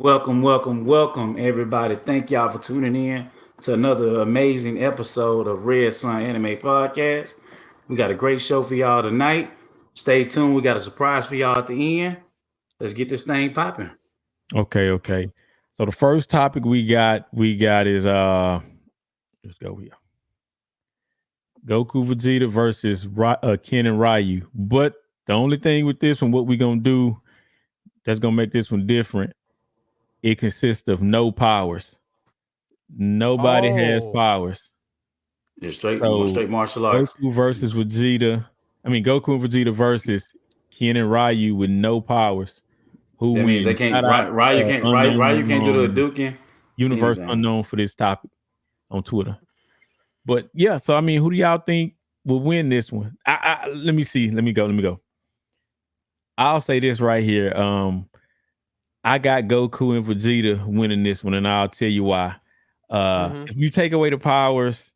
Welcome, welcome, welcome, everybody. Thank y'all for tuning in to another amazing episode of Red Sun Anime Podcast. We got a great show for y'all tonight. Stay tuned. We got a surprise for y'all at the end. Let's get this thing popping. Okay. So the first topic we got is let's go here. Goku Vegeta versus Ken and Ryu. But the only thing with this one, what we gonna do that's gonna make this one different, it consists of no powers. Nobody has Oh, powers. Just straight, we going So straight martial arts. Goku versus Vegeta. I mean Goku and Vegeta versus Ken and Ryu with no powers. Who That means they wins? can't. Shout out Ryu unknown can't do the Duking. universe Anything. unknown for this topic on Twitter. But yeah, so I mean, who do y'all think will win this one? Let me see. Let me go. I'll say this right here. I got Goku and Vegeta winning this one, and I'll tell you why. If you take away the powers,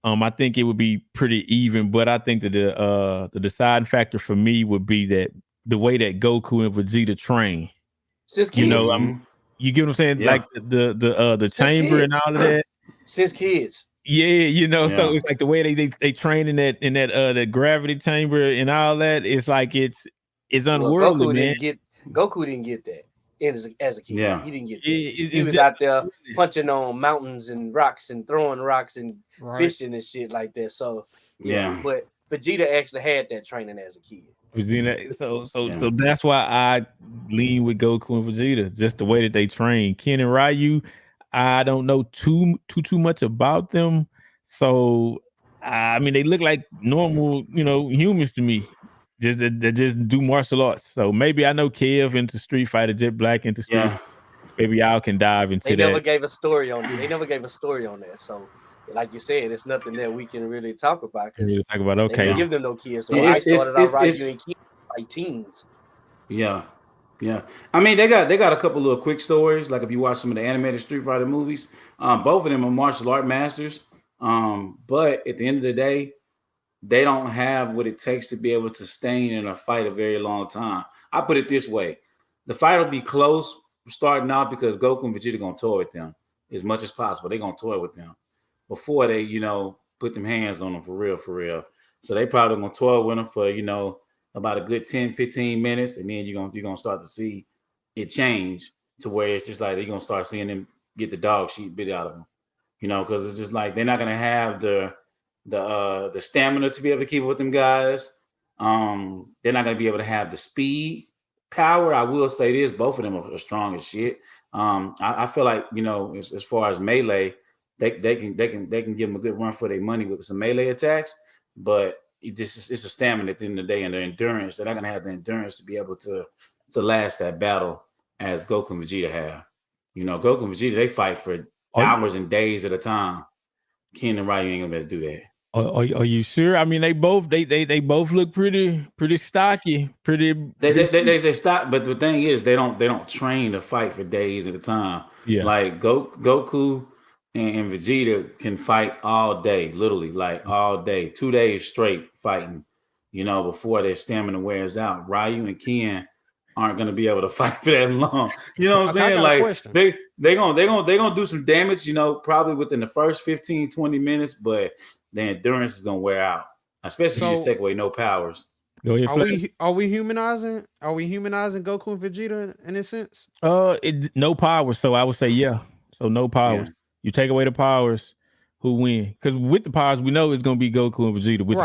I think it would be pretty even. But I think that the deciding factor for me would be that the way that Goku and Vegeta train. since You kids. know, you get what I'm saying? Yeah. Like the Since chamber and kids. all of that. Since kids. Yeah, so Yeah. it's like the way they train in that gravity chamber and all that. It's like it's Well, unworldly, man. Goku didn't get that as a kid. Yeah. He didn't get that. It's He was just out there punching on mountains and rocks and throwing rocks and Right. fishing and shit like that. So Yeah. But Vegeta actually had that training as a kid. Vegeta. So Yeah. that's why I lean with Goku and Vegeta. Just the way that they train. Ken and Ryu, I don't know too much about them. So I mean, they look like normal, humans to me. They just do martial arts. So maybe I know Kev into Street Fighter, Jet Black into Street. Yeah. Maybe y'all can dive into They that. never gave a story on. They never gave a story on that. So, like you said, it's nothing that we can really talk about because Talk about they okay. didn't give them no kids. So It's- I started out it's- Ryu and kids like teens. Yeah. Yeah. I mean, they got a couple of quick stories. Like if you watch some of the animated Street Fighter movies, both of them are martial art masters. But at the end of the day, they don't have what it takes to be able to sustain in a fight a very long time. I put it this way: the fight will be close starting out because Goku and Vegeta gonna toy with them as much as possible. They're gonna toy with them before they, put them hands on them for real, for real. So they probably gonna toy with them for, about a good 10, 15 minutes, and then you're gonna start to see it change to where it's just like they're gonna start seeing them get the dog shit bit out of them. Because it's just like they're not gonna have the stamina to be able to keep up with them guys. They're not gonna be able to have the speed, power. I will say this: both of them are strong as shit. I feel like as far as melee, they can give them a good run for their money with some melee attacks, but it's a stamina at the end of the day and their endurance. They're not gonna have the endurance to be able to last that battle as Goku and Vegeta have. Goku and Vegeta, they fight for hours and days at a time. Ken and Ryu ain't gonna be able to do that. Are you sure? I mean, they both look pretty stocky, They stop, but the thing is, they don't train to fight for days at a time. Yeah. Like Goku and Vegeta can fight all day, literally, like all day, 2 days straight fighting. Before their stamina wears out. Ryu and Ken aren't gonna be able to fight for that long. You know what I'm Okay, I saying? got a Like question. they gonna do some damage. Probably within the first 15, 20 minutes, but the endurance is gonna wear out, especially if you just So- take away no powers. Go ahead. Are we humanizing? Are we humanizing Goku and Vegeta in this sense? No powers, so I would say yeah. So no powers. Yeah. You take away the powers, who win? Because with the powers, we know it's gonna be Goku and Vegeta.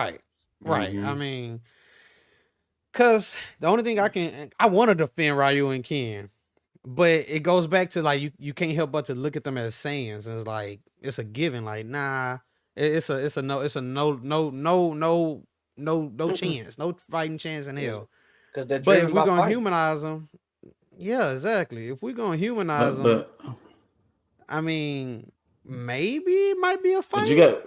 Right. Mhm. I mean, because the only thing I want to defend Ryu and Ken, but it goes back to like you can't help but to look at them as Saiyans, and it's like it's a given. Like nah, it's a no chance, no fighting chance in hell. Because they're But driven if we're by gonna fight. humanize them, yeah, exactly. If we're gonna humanize them, But I mean, maybe it might be a fight. but you got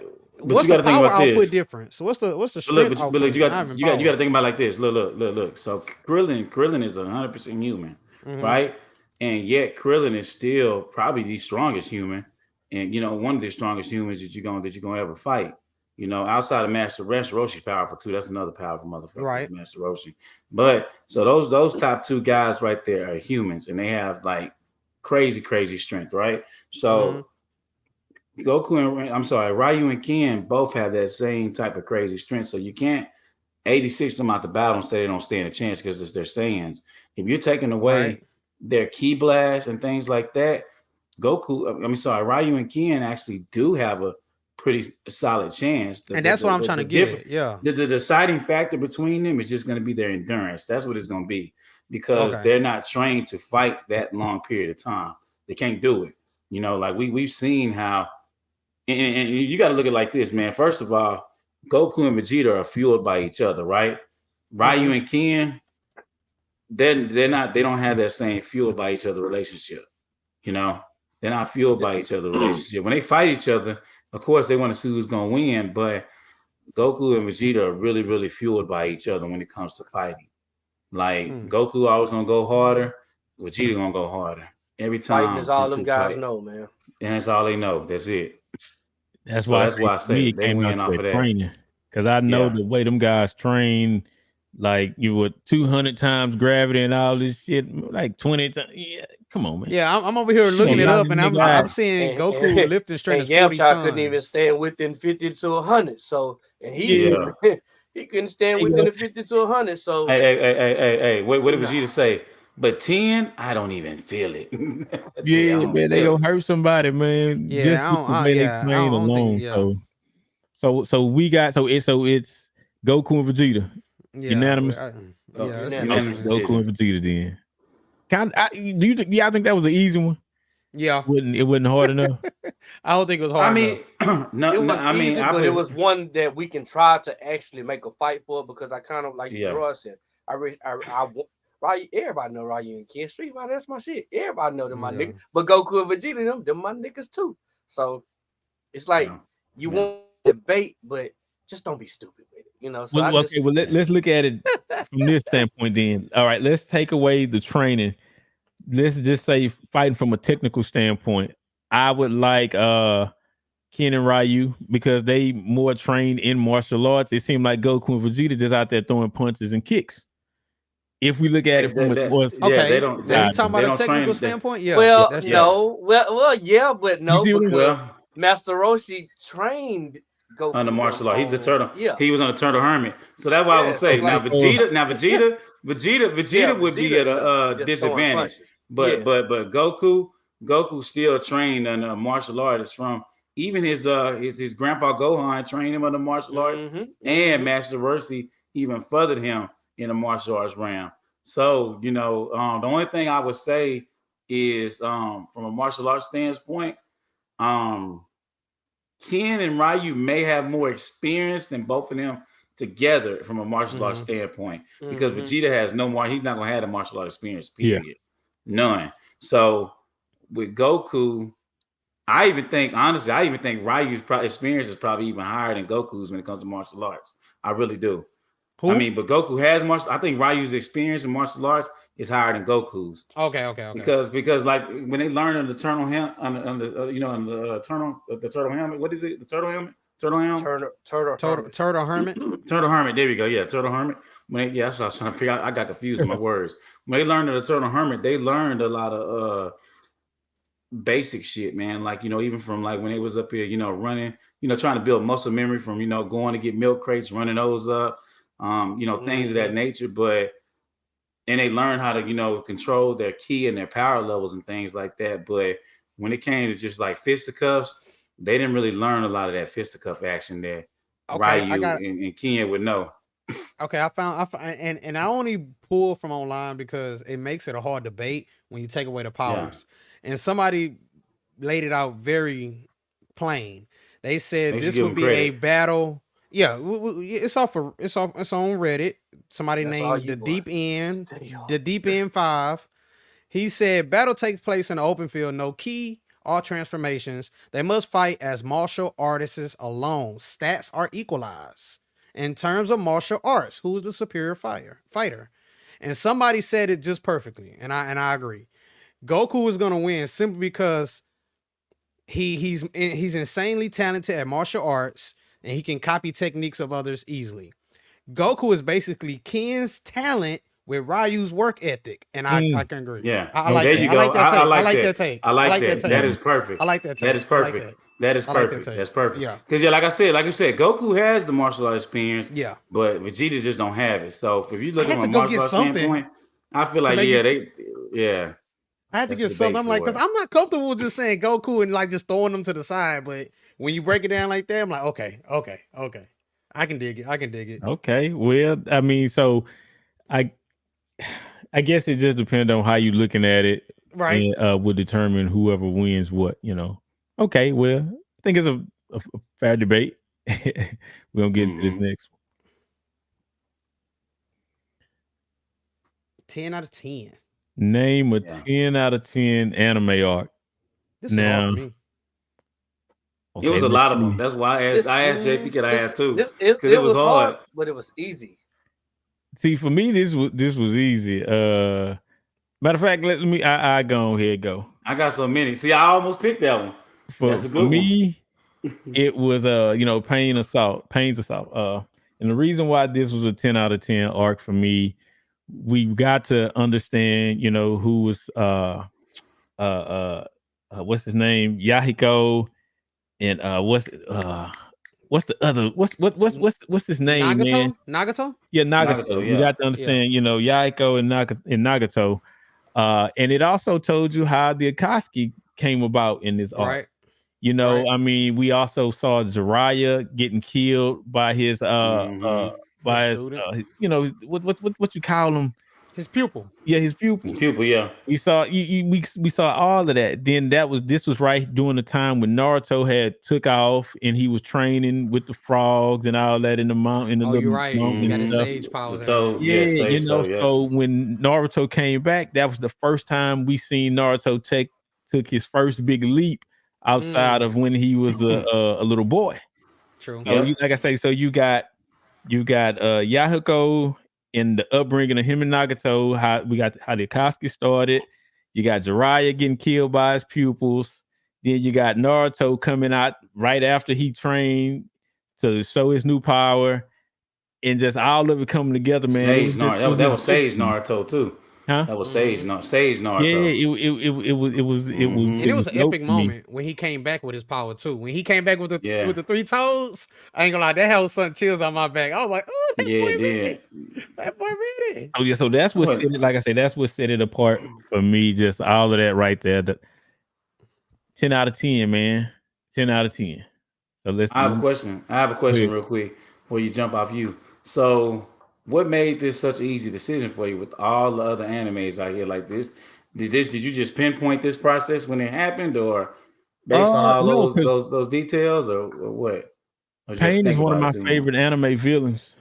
What's to the think power about output this. difference? What's the But strength look, output? but look, you Not got even you got you got to power. think about it like this. Look. So Krillin is 100% human, Mhm. right? And yet Krillin is still probably the strongest human, and one of the strongest humans that you're gonna ever fight. Outside of Master Roshi's powerful too. That's another powerful motherfucker, Right. Master Roshi. But so those top two guys right there are humans, and they have like crazy strength, right? Mhm. So Ryu and Ken both have that same type of crazy strength. So you can't 86 them out the battle and say they don't stand a chance because it's their Saiyans. If you're taking Right. away their ki blast and things like that, Ryu and Ken actually do have a pretty solid chance. And that's what I'm trying to get Different, at. Yeah. the deciding factor between them is just going to be their endurance. That's what it's going to be because Okay. they're not trained to fight that long period of time. They can't do it. You know, like we've seen how, and you got to look at it like this, man. First of all, Goku and Vegeta are fueled by each other, right? Ryu Mhm. and Ken, they're not. They don't have that same fueled by each other relationship. You know, they're not fueled by each other relationship. When they fight each other, of course they want to see who's gonna win. But Goku and Vegeta are really fueled by each other when it comes to fighting. Like Goku always gonna go harder, Vegeta gonna go harder every Fighting time is all them them two guys fight, know, man. and that's all they know. That's it. That's So why that's why I for me say it they came down win to off their of that. training. Because I know Yeah. the way them guys train, like you would 200 times gravity and all this shit, like 20 times. Yeah, come on, man. Yeah, I'm over here Come looking on, it y'all up, and I'm guys. seeing And, Goku lifting strength and is 40 Yamcha couldn't even tons. stand within 50 to 100. So, and he's Yeah. he couldn't stand Hey, within yo. the 50 to 100. So, Hey, what did Nah. Vegeta say? But 10, I don't even feel it. that's it. I Yeah, don't man, they feel gonna it. hurt somebody, man. Yeah, Just I with don't. the way they train I don't alone. think. Yeah, So we got it's Goku and Vegeta. yeah, Unanimous. yeah. That's Unanimous unanimous. Goku and decision. Vegeta then. I think that was an easy one. Yeah, It wasn't hard enough. I don't think it was I hard mean, enough. It was easy, I but it would, was one that we can try to actually make a fight for because I kind of like Yeah. Gerard said. Ryu, everybody know Ryu and Ken Street Fighter. That's my shit. Everybody know them my Yeah. niggas. But Goku and Vegeta, them my niggas too. So it's like Yeah. you Yeah. want to debate, but just don't be stupid with it. You know. So Well, okay, let's look at it from this standpoint then. All right, let's take away the training. Let's just say fighting from a technical standpoint. I would like Ken and Ryu because they more trained in martial arts. It seemed like Goku and Vegeta just out there throwing punches and kicks. If we look at it from They Okay, don't. now you They talking about a don't technical train. standpoint? Yeah. well, that's true. no, yeah, but no, see what I'm because Well, Master Roshi trained Goku on the martial art, he's the on- turtle. Yeah, He was on the turtle hermit. So that's why I Yeah, was so say like- Vegeta Yeah, would be at a just throwing disadvantage. punches. But Yes. but Goku still trained on a martial artist from even his grandpa Gohan trained him on the martial arts, Mhm, and mhm. Master Roshi even furthered him in the martial arts realm. So the only thing I would say is from a martial arts standpoint, Ken and Ryu may have more experience than both of them together from a martial arts standpoint because Mhm. Vegeta has no more. He's not going to have the martial arts experience. Yeah. Period. None. So with Goku, I even think Ryu's experience is probably even higher than Goku's when it comes to martial arts. I really do. Who? I mean, but Goku has martial. I think Ryu's experience in martial arts is higher than Goku's. Okay. Because like when they learn on the turtle helmet, the turtle helmet. What is it? The turtle helmet? Turtle helmet? Turtle hermit. Turtle hermit. There we go. Yeah, turtle hermit. That's what I was trying to figure out. I got confused with my words. When they learned the turtle hermit, they learned a lot of basic shit, man. Like even from like when they was up here, running, trying to build muscle memory from going to get milk crates, running those up, things of that nature. But and they learned how to control their ki and their power levels and things like that. But when it came to just like fisticuffs, they didn't really learn a lot of that fisticuff action that Ryu and Ken would know. Okay, I found and I only pull from online because it makes it a hard debate when you take away the powers. And somebody laid it out very plain. They said They should this give would him be a credit. battle. Yeah, it's on Reddit. Somebody That's all named you, the boy. Deep End, Stay on. the Deep End 5. He said battle takes place in the open field, no key or transformations. They must fight as martial artists alone. Stats are equalized. In terms of martial arts, who is the superior fighter? And somebody said it just perfectly, and I agree. Goku is gonna win simply because he's insanely talented at martial arts, and he can copy techniques of others easily. Goku is basically Ken's talent with Ryu's work ethic, and I Mm. can agree. Yeah. I like There that. you I go. like that take. I like like that. that take. I like that. that That take. is perfect. I like that That is take. I like perfect. that. That is I like that perfect. take. That's perfect. Yeah. Because like you said, Goku has the martial arts experience, Yeah. but Vegeta just don't have it. So if you look I at had from a to go martial get arts something standpoint, I feel to like make yeah, I had to that's a get something. debate I'm like, for because it. I'm not comfortable with just saying Goku and like just throwing them to the side. But when you break it down like that, I'm like, okay. I can dig it. Okay. Well, I mean, so I I guess it just depends on how you looking at it, Right. and will determine whoever wins what. Okay. Well, I think it's a fair debate. We're gonna get into this Mhm. next one. 10 out of 10. Name a Yeah. 10 out of 10 anime arc. This was hard for me. It was Okay, a let's lot of them. see. That's why This I asked JP could I have two this because it was hard. but it was easy. See, for me, this was easy. Matter of fact, let me I go ahead go. I got so many. See, I almost picked that one. That's a For good one. me, it was Pain's Assault. And the reason why this was a 10 out of 10 arc for me, we've got to understand, who was what's his name? Yahiko, and what's the other what's his name, man? Nagato? Yeah, Nagato. Nagato, You yeah. got to understand, Yahiko and Nagato. And it also told you how the Akatsuki came about in this arc. Right. I mean, we also saw Jiraiya getting killed by his Mhm. by His his student. what you call him? His pupil. Yeah, his pupil. His pupil, yeah. We saw we saw all of that. Then this was right during the time when Naruto had took off and he was training with the frogs and all that in the mountain, Oh, you're right. mountain He got and his stuff. sage powers. Yeah, Yeah, so yeah. so when Naruto came back, that was the first time we seen Naruto took his first big leap outside of when he was a little boy. True. So like I say, so you got Yahiko in the upbringing of him and Nagato, how the Akatsuki started. You got Jiraiya getting killed by his pupils. Then you got Naruto coming out right after he trained to show his new power, and just all of it coming together, man. Sage Naruto. That was Sage Naruto too. Huh? That was Sage Naruto. Yeah, it was. And it was an dope epic to me. moment when he came back with his power too. When he came back with the 3 toes, I ain't gonna lie, that held some chills on my back. I was like, oh, that boy ready. That boy ready. Oh yeah, so that's what set it, like I said, that's what set it apart for me. Just all of that right there. 10 out of 10, man. 10 out of 10. So let's. I have a question real quick before you jump off you. So what made this such an easy decision for you with all the other animes out here like this? Did you just pinpoint this process when it happened, or based on all No, those details, or what? Or did you have to Pain is think one of about my it too much? favorite anime villains.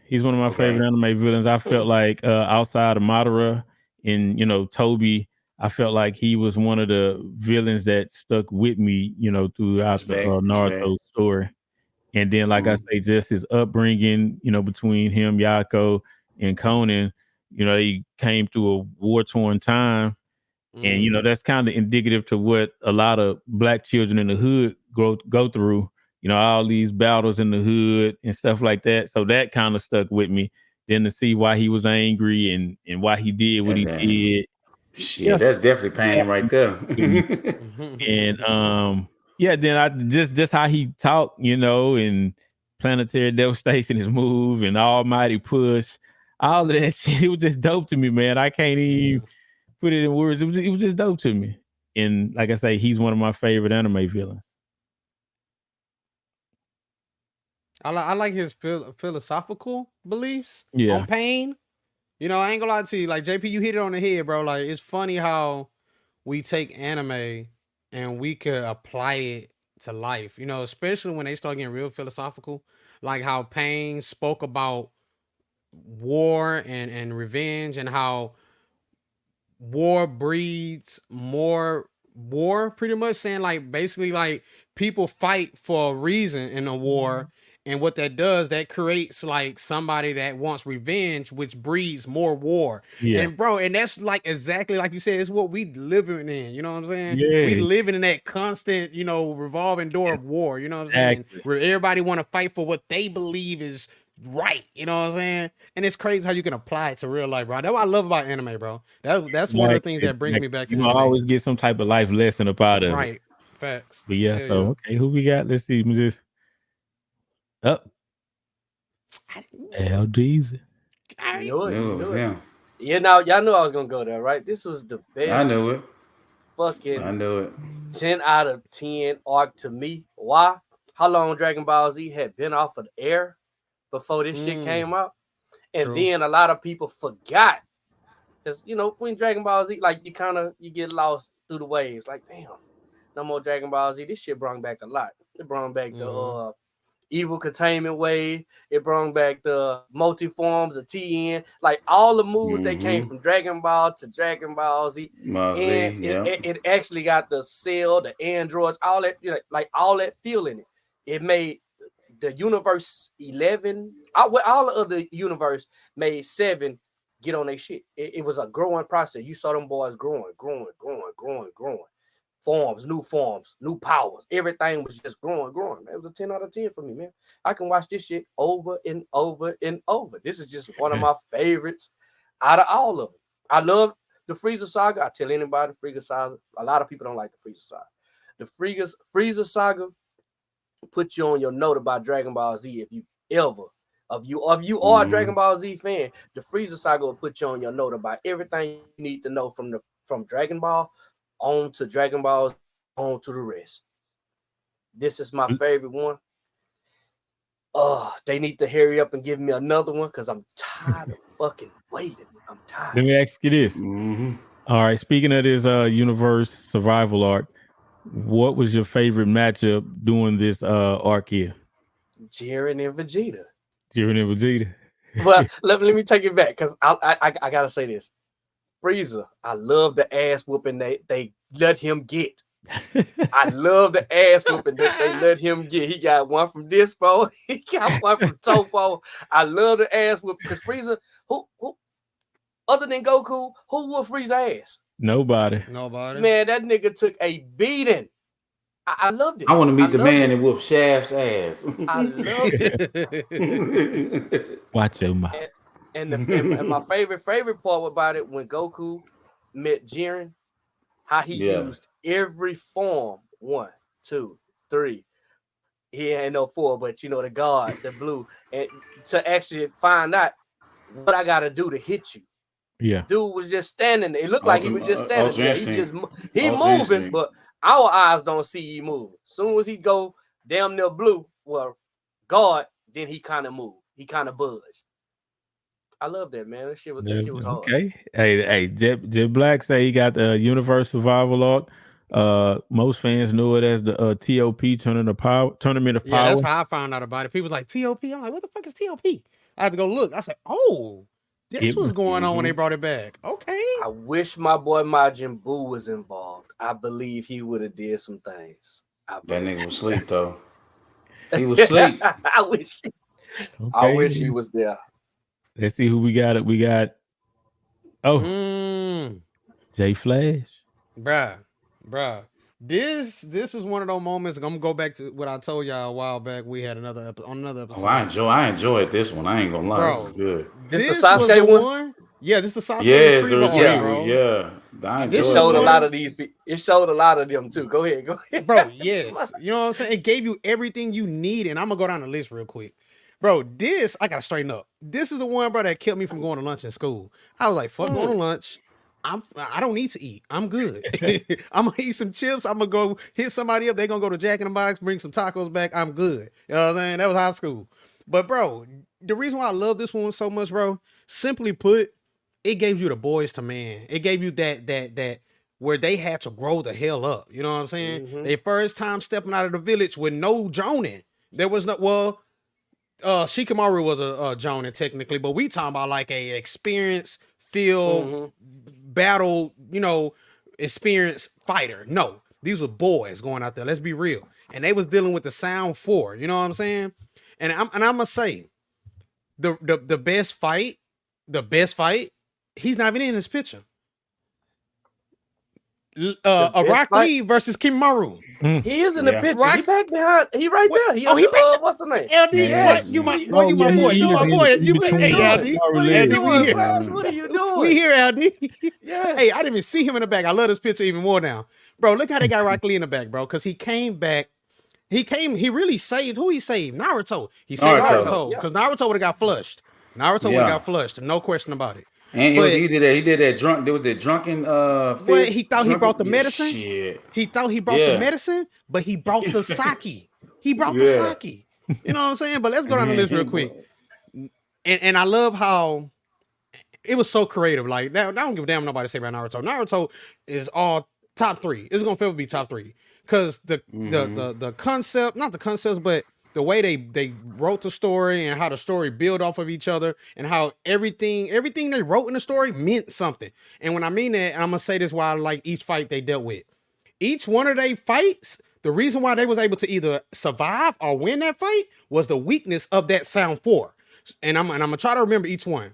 He's one of my favorite anime villains. I felt like outside of Madara and Toby, I felt like he was one of the villains that stuck with me, throughout the Naruto story. And then, like I say, just his upbringing, between him, Yako, and Conan, he came through a war-torn time. And, that's kind of indicative to what a lot of Black children in the hood go through, all these battles in the hood and stuff like that. So that kind of stuck with me. Then to see why he was angry and why he did what he did. Shit, that's definitely pain right there. And then I just how he talked, and Planetary Devastation, his move, and Almighty Push, all of that shit. It was just dope to me, man. I can't even put it in words. It was just dope to me. And like I say, he's one of my favorite anime villains. I like his philosophical beliefs Yeah. on pain. I ain't gonna lie to you. Like JP, you hit it on the head, bro. Like it's funny how we take anime and we could apply it to life. Especially when they start getting real philosophical. Like how Pain spoke about war and revenge, and how war breeds more war, pretty much saying like basically like people fight for a reason in a war, and what that does, that creates like somebody that wants revenge, which breeds more war. Yeah. And bro, and that's like exactly like you said, it's what we living in, you know what I'm saying? Yeah. We living in that constant, revolving door of war, you know what I'm saying? Exactly. Where everybody want to fight for what they believe is right. You know what I'm saying? And it's crazy how you can apply it to real life, bro. That's what I love about anime, bro. That's one of the things that brings me back to you anime. always get some type of life lesson up out of it. Right. Facts. But yeah, Hell so okay, who we got? Let's see. Just up. LG's. yeah. You knew it. Knew You it was knew it. him. Yeah, now y'all knew I was gonna go there, right? This was the best. I knew it. Fucking I knew it. 10 out of 10 arc to me. Why? How long Dragon Ball Z had been off of the air before this shit came out? And True. then a lot of people forgot. Because, you know, when Dragon Ball Z, like, you get lost through the waves. Like, damn, no more Dragon Ball Z. This shit brought back a lot. It brought back the evil containment wave. It brought back the multi-forms of TN. Like, all the moves that came from Dragon Ball to Dragon Ball Z. And it actually got the Cell, the androids, all that, you know, like all that feel in it. It made the universe 11, all the other universe made 7 get on their shit. It was a growing process. You saw them boys growing. Forms, new powers. Everything was just growing. Man, it was a 10 out of 10 for me, man. I can watch this shit over and over and over. This is just one of my favorites out of all of them. I love the Frieza saga. I tell anybody the Frieza saga. A lot of people don't like the Frieza saga. The Frieza saga put you on your note about Dragon Ball Z if you are a Dragon Ball Z fan. The Frieza saga will put you on your note about everything you need to know from Dragon Ball on to Dragon Ball on to the rest. This is my favorite one. They need to hurry up and give me another one because I'm tired of fucking waiting. I'm tired. Let me ask you this. All right, speaking of this universe survival arc, what was your favorite matchup doing this arc here? Jiren and Vegeta. Well, let me take it back because I gotta say this. Frieza, I love the ass whooping they let him get. I love the ass whooping that they let him get. He got one from Dispo. He got one from Topo. I love the ass whooping because Frieza, who other than Goku, who whooped Frieza ass? Nobody. Man, that nigga took a beating. I loved it. I want to meet the man and whoop Shaft's ass. I loved it. Watch your mouth. And my favorite part about it when Goku met Jiren, how he used every form 1, 2, 3. He ain't no 4, but you know the God, the blue, and to actually find out what I gotta do to hit you. Yeah, dude was just standing there. It looked like he was just standing there. He moving, but our eyes don't see he moving. Soon as he go damn near blue, well, God, then he kind of moved. He kind of buzzed. I love that, man. That shit was hard. Okay. Hey, Jet Black say he got the Universe Survival arc. Most fans know it as the TOP Tournament of Power. Yeah, that's how I found out about it. People like TOP. I'm like, what the fuck is TOP? I had to go look. I said, oh, this was going on when they brought it back. Okay. I wish my boy Majin Buu was involved. I believe he would have did some things. That nigga was asleep though. He was asleep. I wish he was there. Let's see who we got. We got Jay Flash. Bruh. This is one of those moments. I'm gonna go back to what I told y'all a while back. We had another episode. Oh, I enjoyed this one. I ain't gonna lie. Bro, this is good. This the Sasuke one? Yeah, this is the Sasuke retrieval arc, bro. Yeah. This showed a lot of these. It showed a lot of them too. Go ahead. Bro, yes. You know what I'm saying? It gave you everything you need. And I'm gonna go down the list real quick. Bro, this, I gotta straighten up. This is the one, bro, that kept me from going to lunch in school. I was like, fuck going to lunch. I don't need to eat. I'm good. I'm gonna eat some chips. I'm gonna go hit somebody up. They're gonna go to Jack in the Box, bring some tacos back. I'm good. You know what I'm saying? That was high school. But bro, the reason why I love this one so much, bro, simply put, it gave you the boys to man. It gave you that where they had to grow the hell up. You know what I'm saying? Their first time stepping out of the village with no Jonin. There was no, Shikamaru was a Jonin technically, but we talking about like a experienced field battle, experienced fighter. No, these were boys going out there. Let's be real. And they was dealing with the Sound 4. You know what I'm saying? And I'm gonna say the best fight, he's not even in this picture. best Rock fight? Lee versus Kimaru. He is in the Yeah. picture. Rock- He back behind. He right What? there. He Oh, on he the, back what's the name? LD, Yes. what? You my Oh, boy, you my yeah, boy, he you is my in boy. You between hey, What are LD, you doing? What are you LD, doing, we here. Bros? What are you doing? We here, LD. Yes. Hey, I didn't even see him in the back. I love this picture even more now, bro. Look how they got Rock Lee in the back, bro. Because he came back. He really saved. Who he saved? Naruto. He saved Naruto. Naruto because Naruto would have got flushed. Naruto would Yeah. have got flushed. No question about it. And But- he did that drunk. There was that drunken But fish. he thought he brought the Yeah, medicine. Shit. He thought he brought the Yeah. medicine, but he brought the sake. He brought the Yeah. sake. You know what I'm saying? But let's go down the list real quick. Mhm. And I love how it was so creative. Like now, I don't give a damn nobody say about Naruto. Naruto is all top 3. It's gonna forever be top 3 because the concept, not the concepts, but the way they wrote the story and how the story built off of each other and how everything they wrote in the story meant something. And when I mean that, and I'm gonna say this why I like each fight they dealt with. Each one of their fights, the reason why they was able to either survive or win that fight was the weakness of that Sound 4. And I'm gonna try to remember each one.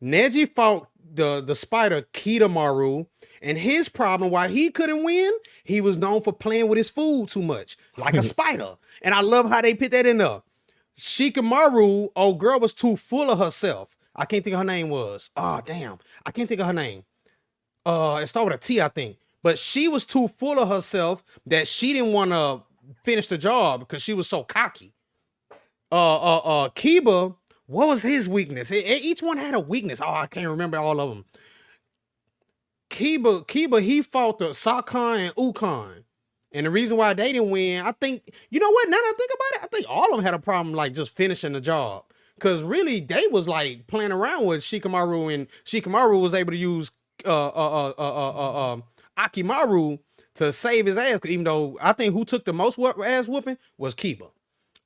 Neji fought the spider Kidomaru, and his problem why he couldn't win, he was known for playing with his food too much, like a spider. And I love how they put that in there. Shikamaru, old girl, was too full of herself. I can't think of her name was. Oh, damn. I can't think of her name. It started with a T, I think. But she was too full of herself that she didn't want to finish the job because she was so cocky. Kiba, what was his weakness? Each one had a weakness. Oh, I can't remember all of them. Kiba, he fought the Sakan and Ukon. And the reason why they didn't win, I think, you know what? Now that I think about it, I think all of them had a problem like just finishing the job. Because really, they was like playing around with Shikamaru, and Shikamaru was able to use Akimaru to save his ass. Even though I think who took the most ass whooping was Kiba.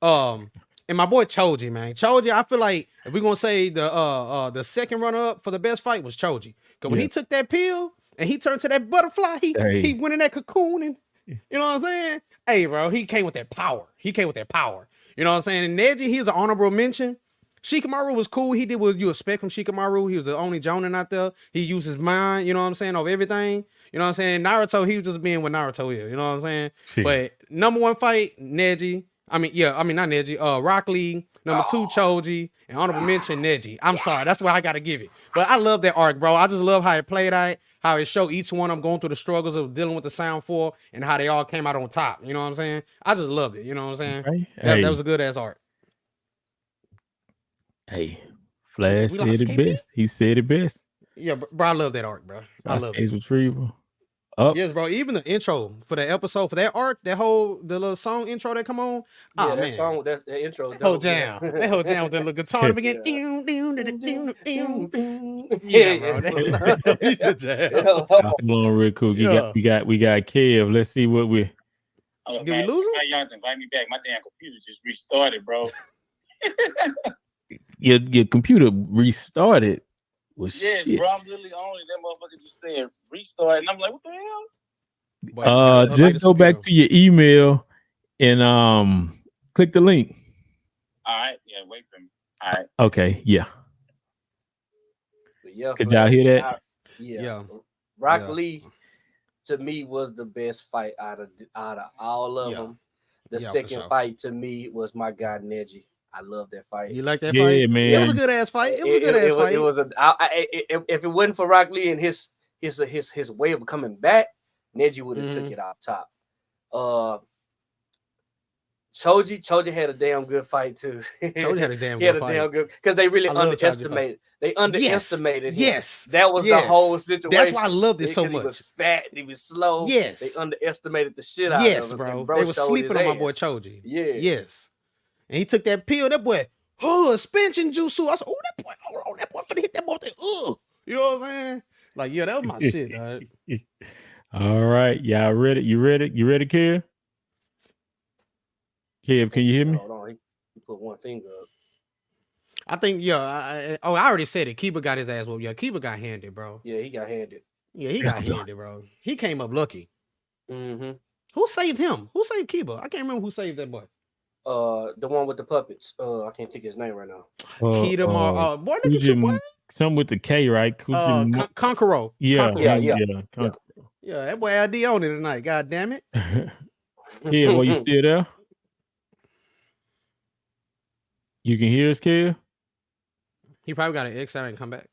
And my boy Choji, man. Choji, I feel like if we're gonna say the second runner up for the best fight was Choji. Because when he took that pill and he turned to that butterfly, he went in that cocoon and you know what I'm saying? Hey, bro, he came with that power. You know what I'm saying? And Neji, he's an honorable mention. Shikamaru was cool. He did what you expect from Shikamaru. He was the only Jonin out there. He used his mind, you know what I'm saying, over everything. You know what I'm saying? Naruto, he was just being what Naruto is. You know what I'm saying? But number 1 fight, Neji. Not Neji. Rock Lee. Number 2, Choji. And honorable mention, Neji. I'm sorry. That's why I got to give it. But I love that arc, bro. I just love how it played out. How it showed each one of them going through the struggles of dealing with the Sound 4 and how they all came out on top. You know what I'm saying? I just loved it. You know what I'm saying? Right? That was a good ass art. Hey, Flash We said lost it KP? best. He said it best. Yeah, bro, I love that arc, bro. I love it. Ace Retrieval. Up. Yes, bro. Even the intro for that episode, for that arc, the little song intro that come on. Yeah, Oh that man, song, that intro. that whole jam, that whole jam with that little guitar to begin. Yeah. Yeah, bro. He's the jam. Hold on, real quick. Yeah. We got Kev. Let's see what we. Oh, Did we man, lose him? Y'all have to invite me back. My damn computer just restarted, bro. Your computer restarted. Well, Yes, shit. bro. I'm literally on it. That motherfucker just said restart, and I'm like, what the hell? But, Just go back to your email and click the link. All right, yeah, wait for me. All right. Okay, yeah. But yeah, Could y'all hear that? Yeah. Rock Yeah. Lee to me was the best fight out of all of Yeah. them. The Yeah, for second sure. fight to me was my guy Neji. I love that fight. You like that Yeah, fight? man. It was a good ass fight. It was a good ass fight. It was if it wasn't for Rock Lee and his way of coming back, Neji would have took it off top. Choji had a damn good fight too. Choji had a damn He had good a fight. damn good because they really I love Choji underestimated. They underestimated him. Yes, That was the whole situation. That's why I loved it so Because much. He was fat. He was slow. Yes. They underestimated the shit out Yes, of him. bro. and They were showed sleeping his on my ass. boy Choji. Yeah. Yes. And he took that pill. That boy, suspension jutsu. I said, oh, that boy, hold on, that boy finna hit that boy. You know what I'm saying? Like, yeah, that was my shit, dog. All right, y'all ready? You ready? You ready, Kev? Kev, can you hear me? Hold on. He put one finger up. I think, I already said it. Kiba got his ass whooped. Yeah, Kiba got handed, bro. Yeah, he got handed. Yeah, he got handed, bro. He came up lucky. Mm-hmm. Who saved him? Who saved Kiba? I can't remember who saved that boy. The one with the puppets. I can't think of his name right now. Kitamar. Boy, look at you, boy. Something with the K, right? Konkoro. Yeah, Konkoro. Yeah. Konkoro. Yeah, that boy LD on it tonight. God damn it. Kev, are you still there? You can hear us, Kev? He probably got an X out and come back.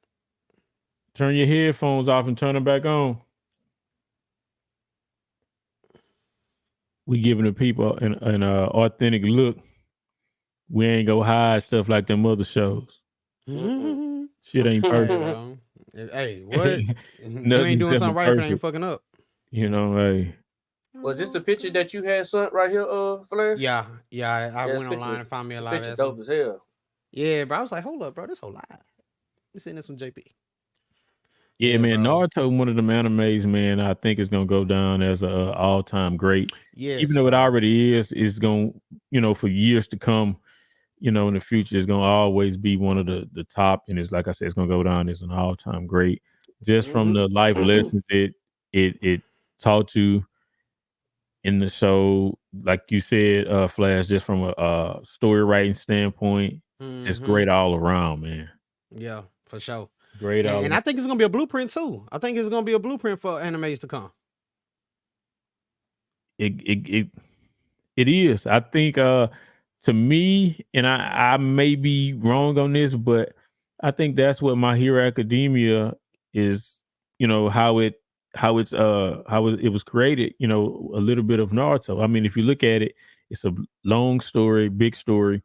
Turn your headphones off and turn them back on. We giving the people an authentic look. We ain't go hide stuff like them other shows. Shit ain't Hey, perfect. bro. Hey, what? You Nothing ain't doing simple something right if it ain't perfect. fucking up. You know, hey. Was this the picture that you had sent right here, Flair? Yeah, I this went picture- online and found me a This live picture ass dope one. as hell. Yeah, bro. I was like, hold up, bro. This whole live. You seen this one, JP? Yeah, Yeah, man. bro. Naruto, one of them animes, man, I think is gonna go down as a all-time great. Yes, Even though it bro. already is, it's gonna, for years to come, in the future, it's gonna always be one of the top. And it's like I said, it's gonna go down as an all-time great. Just from the life lessons it taught you in the show, like you said, Flash, just from a story writing standpoint, just great all around, man. Yeah, for sure. Great all And I think it's gonna be a blueprint too. I think it's gonna be a blueprint for animes to come. It is. I think to me, and I may be wrong on this, but I think that's what My Hero Academia is, how it was created, a little bit of Naruto. I mean, if you look at it, it's a long story, big story,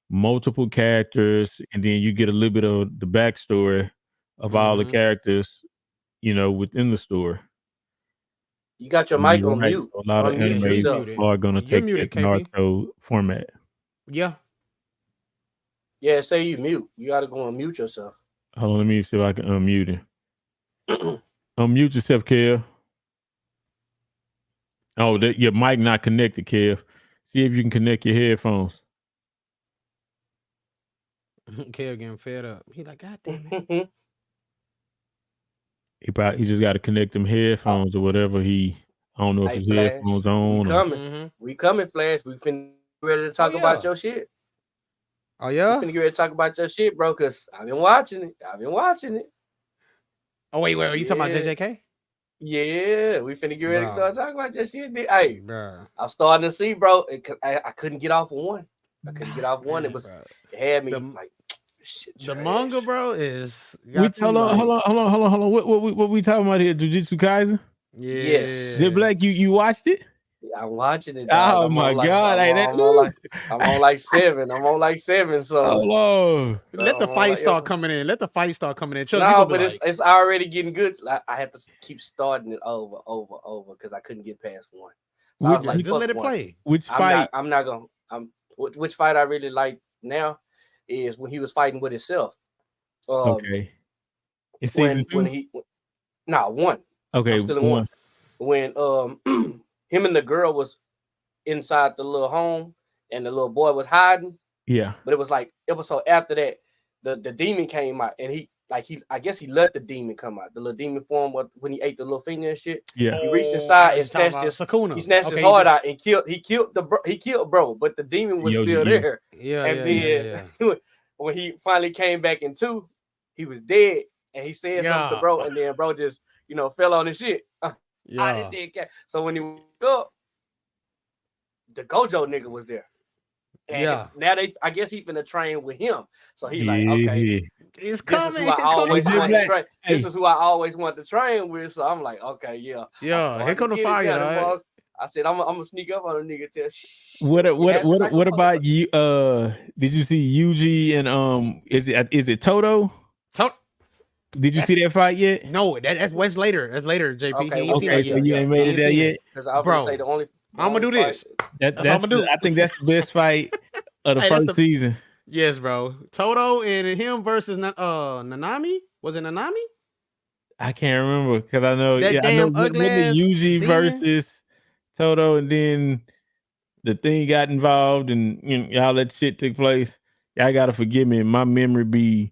multiple characters, and then you get a little bit of the backstory of all the characters, within the story. You got your mic on mute. So a lot of Unmute animes yourself. are going to You're take muted, that KB. Naruto format. Yeah. Yeah, say you mute. You got to go and mute yourself. Hold on, let me see if I can unmute it. Unmute yourself, Kev. Oh, your mic not connected, Kev. See if you can connect your headphones. Kev getting fed up. He like, God damn it. He just got to connect them headphones or whatever. I don't know if Hey, his Flash, headphones on. We Or, coming. We coming, Flash. We finna get ready to talk about your shit. Oh We yeah. finna get ready to talk about your shit, bro. Cause I've been watching it. Oh wait, are you talking about Yeah. JJK? Yeah, we finna get ready to Bruh. start talking about your shit. Hey, Bruh. I'm starting to see, bro. I couldn't get off of one. I couldn't get off one. It had me like shit. The trash. manga, bro, is hold on. What we talking about here? Jujutsu Kaisen? Yeah. Yes. Did Black you watched it? Yeah, I'm watching it. Dog. Oh I'm my on like, God! I'm on like 7. I'm on like 7. So hold on. Let the I'm on fight like start coming in. Let the fight start coming in. Chuck, you No, gonna but be like, it's already getting good. Like, I have to keep starting it over because I couldn't get past one. So I was like, just let it fuck play. Which fight? I'm not gonna. Which fight I really like now is when he was fighting with himself. Okay. It's season 2? One. Okay, I'm still in one. When him and the girl was inside the little home and the little boy was hiding. Yeah. But it was like episode after that, the demon came out and I guess he let the demon come out. The little demon form when he ate the little finger and shit. Yeah. He reached inside and talking snatched about his Sukuna. He snatched his Okay, heart out and killed bro, but the demon was Yoji, still yeah. there. Yeah, And yeah. then when he finally came back in 2, he was dead. And he said something to bro, and then bro just fell on his shit. Yeah. So when he woke up, the Gojo nigga was there. And Yeah. now I guess he finna train with him. So he like, okay, It's this coming. is who I always coming. wanted to train. Hey. This is who I always want to train with. So I'm like, okay, yeah. Yeah, here come the fire, dog. I said, I'm gonna sneak up on a nigga. Tell What about you? Did you see Yuji and is it Toto? Did you see that fight yet? No, that's later. That's later, JP. Okay, He ain't seen that so yet. you ain't made it there yet? Because I was Bro, gonna say the only I'm gonna do this. fight- That's what I'm gonna do. I think that's the best fight of the Hey, that's first season. Yes, bro. Toto and him versus Nanami. Was it Nanami? I can't remember because I know. That I know damn ugly ass Yuji demon? versus Toto, and then the thing got involved, and all that shit took place. Y'all gotta forgive me. My memory be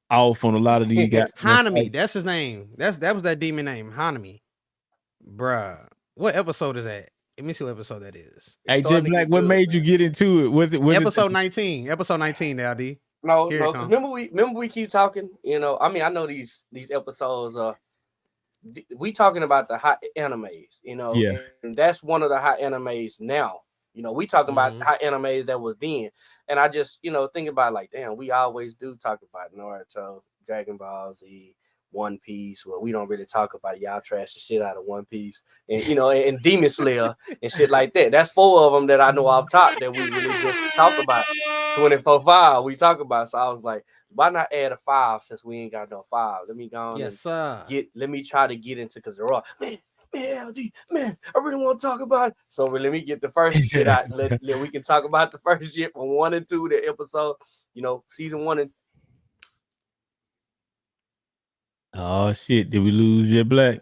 off on a lot of these guys. Hanami. That's his name. That was that demon name. Hanami. Bruh. What episode is that? Let me see what episode that is. Hey, Jet Black, what made you get into it? Was it Episode 19. Episode 19, LD. No, Here it no. come. Remember we keep talking. I mean, I know these episodes are we talking about the hot animes, you know, Yeah. and that's one of the hot animes now. You know, we talking about hot animes that was then, and I just, you know, think about like, damn, we always do talk about Naruto, Dragon Ball Z, One Piece. Well, we don't really talk about y'all trash the shit out of One Piece, and you know, and Demon Slayer and shit like that. That's 4 of them that I know off top that we really just talk about. 24/5 we talk about. So I was like, why not add a 5 since we ain't got no 5? Let me go on Yes, sir. let me try to get into, because they're all man, LD, man, I really want to talk about it. So let me get the first shit out. Let we can talk about the first shit from 1 and 2, the episode, you know, season 1 and Oh shit! Did we lose Jet Black?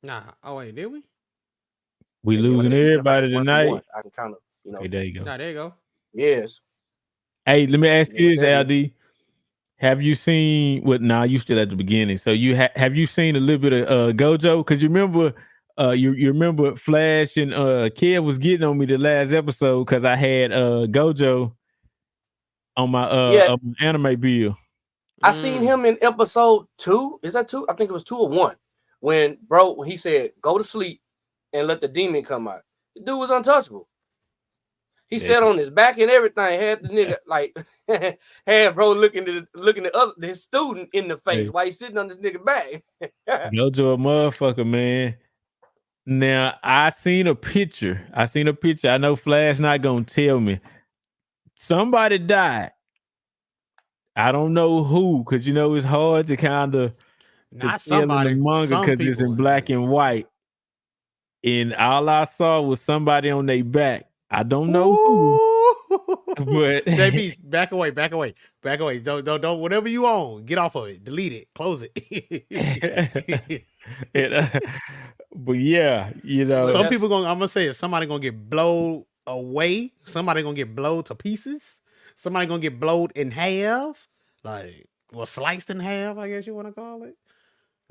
Nah. Oh wait, did we? We yeah, losing let me get the everybody first one tonight. from 1. I can kind of, you know. Okay, there you go. Nah, there you go. Yes. Hey, let me ask Yeah, you this, that LD. Have you seen what? Nah, you still at the beginning. So you have you seen a little bit of Gojo? Because you remember, you remember Flash and Kev was getting on me the last episode because I had Gojo on my Yeah. on my anime bill. I seen him in episode 2. Is that 2? I think it was 2 or 1. When he said, go to sleep and let the demon come out. The dude was untouchable. He sat on his back and everything. Had the nigga like had bro looking at his student in the face while he's sitting on this nigga back. Gojo a motherfucker, man. Now I seen a picture. I know Flash not gonna tell me. Somebody died. I don't know who, because you know it's hard to kind of Not tell in the somebody. manga Some because it's in people. black and white. And all I saw was somebody on their back. I don't know who, but JP, back away. Don't. Whatever you own, get off of it. Delete it. Close it. but yeah, you know, Some people gonna. I'm gonna say it. Somebody gonna get blown away. Somebody gonna get blown to pieces. Somebody gonna get blown in half. Like, well, sliced in half. I guess you want to call it.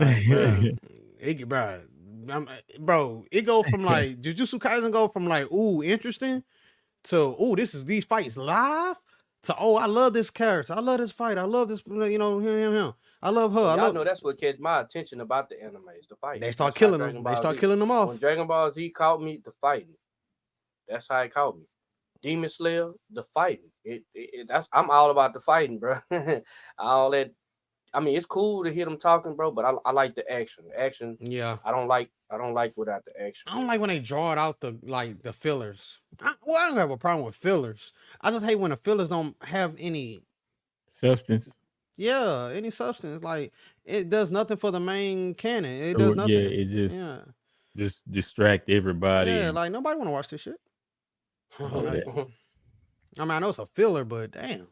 Like, bro, it go from like Jujutsu Kaisen go from like, ooh, interesting, to these fights live, to I love this character, I love this fight, I love this, you know, him. I love her. Y'all know that's what catch my attention about the animes, the fight. They start killing them. They start killing them off. When Dragon Ball Z caught me, the fighting. That's how it caught me. Demon Slayer, the fighting. I'm all about the fighting, bro. All that. I mean, it's cool to hear them talking, bro, but I like the action. The action. Yeah. I don't like without the action. I don't like when they draw it out the fillers. I don't have a problem with fillers. I just hate when the fillers don't have any substance. Yeah, any substance. Like, it does nothing for the main canon. It does nothing. Yeah, it just distract everybody. Yeah, like nobody want to watch this shit. Like, I mean, I know it's a filler, but damn.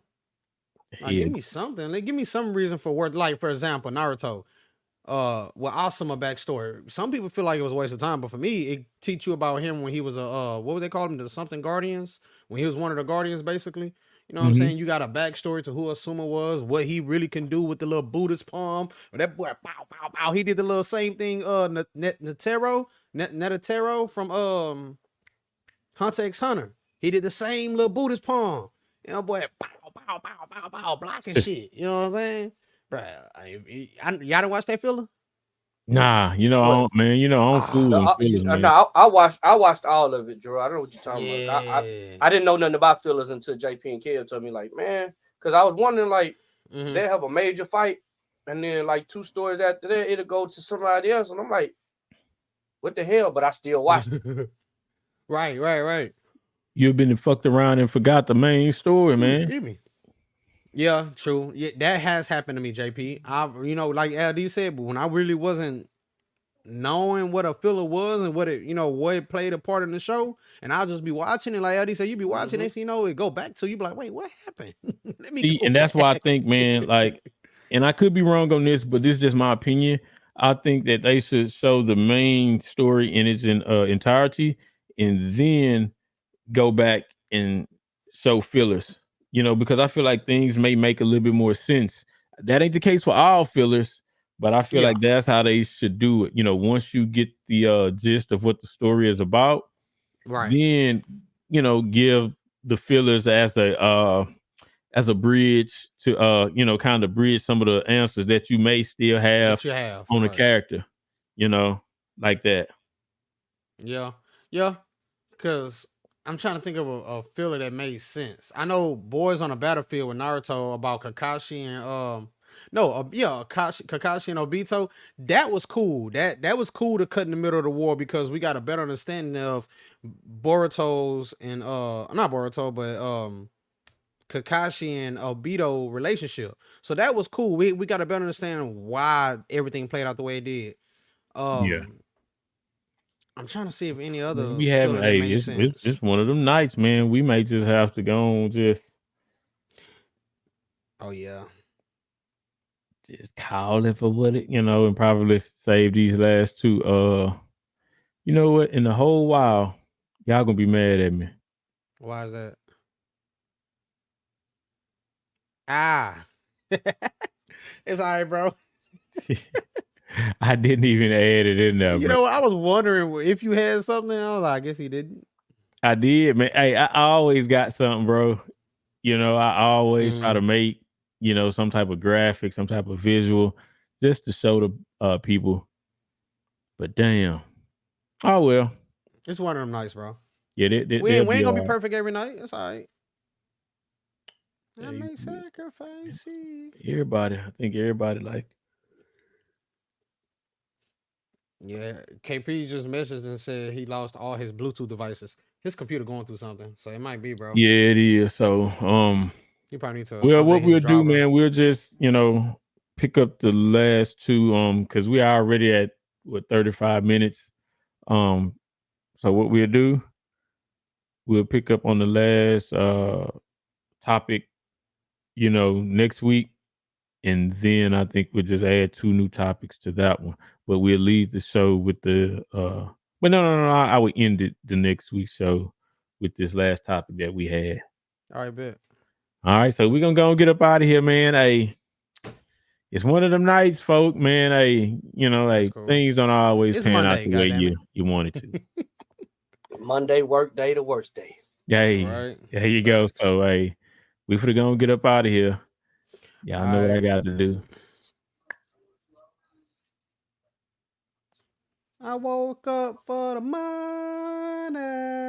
Like, give me something. Like, give me some reason for word. Like, for example, Naruto. With Asuma backstory. Some people feel like it was a waste of time, but for me, it teach you about him when he was what would they call him? The something Guardians? When he was one of the Guardians, basically. You know what I'm saying? You got a backstory to who Asuma was, what he really can do with the little Buddhist palm. Or that boy, pow, pow, pow. He did the little same thing, Netero from Hunter x Hunter. He did the same little Buddhist palm. You know, boy, pow, pow, pow, pow, pow, blocking shit. You know what I'm saying? Bruh, y'all don't watch that filler? Nah, you know, I don't, man. You know, I don't fool them fillers, man. No, I watched all of it, Drew. I don't know what you're talking about. I didn't know nothing about fillers until JP and Kev told me, like, man, because I was wondering, like, they have a major fight, and then like 2 stories after that, it'll go to somebody else, and I'm like, what the hell? But I still watched it. Right. You've been fucked around and forgot the main story, man. Yeah, true. Yeah, that has happened to me, JP. You know, like LD said, but when I really wasn't knowing what a filler was and what it played a part in the show, and I'll just be watching it, like LD said, you be watching it, you know, it go back to you, be like, wait, what happened? Let me see, and that's why I think, man, like, and I could be wrong on this, but this is just my opinion. I think that they should show the main story in its entirety, and then go back and show fillers. You know, because I feel like things may make a little bit more sense. That ain't the case for all fillers, but I feel like that's how they should do it. You know, once you get the gist of what the story is about, then, you know, give the fillers as a bridge to you know, kind of bridge some of the answers that you may still have on the character. like that. Yeah. Because I'm trying to think of a filler that made sense. I know Boys on a Battlefield with Naruto about Kakashi and Kakashi and Obito. That was cool. That was cool to cut in the middle of the war because we got a better understanding of Boruto's and not Boruto, but Kakashi and Obito relationship. So that was cool. We got a better understanding why everything played out the way it did. Yeah. I'm trying to see if any other We haven't. filler that Hey, made sense. it's one of them nights, man. We may just have to go on just Oh yeah. call it for what it, and probably save these last two. You know what? In the whole while, y'all gonna be mad at me. Why is that? Ah. It's all right, bro. I didn't even add it in there, You bro. know what? I was wondering if you had something. I was like, I guess he didn't. I did, man. Hey, I always got something, bro. I always try to make, some type of graphic, some type of visual, just to show the people. But damn. Oh well. It's one of them nights, bro. Yeah, We ain't gonna be all perfect every night. It's all right. I Yeah, make sacrifices. I think everybody like. Yeah, KP just messaged and said he lost all his Bluetooth devices. His computer going through something, so it might be, bro. Yeah, it is. So, You probably need to. well, update what his we'll do, driver. man, we'll just, pick up the last two, because we are already at 35 minutes. So what we'll do, we'll pick up on the last topic, next week. And then I think we'll just add 2 new topics to that one. But we'll leave the show with the but no. I will end it the next week's show with this last topic that we had. All right, bet. All right, so we're gonna go and get up out of here, man. Hey, it's one of them nights, folk, man. Hey, Cool. things don't always It's pan Monday, out the way goddammit. you want it to. Monday work day, the worst day. Hey, Right. there you go. Facts. So hey, we finna go and get up out of here. Y'all know what All I got to do. I woke up for the money.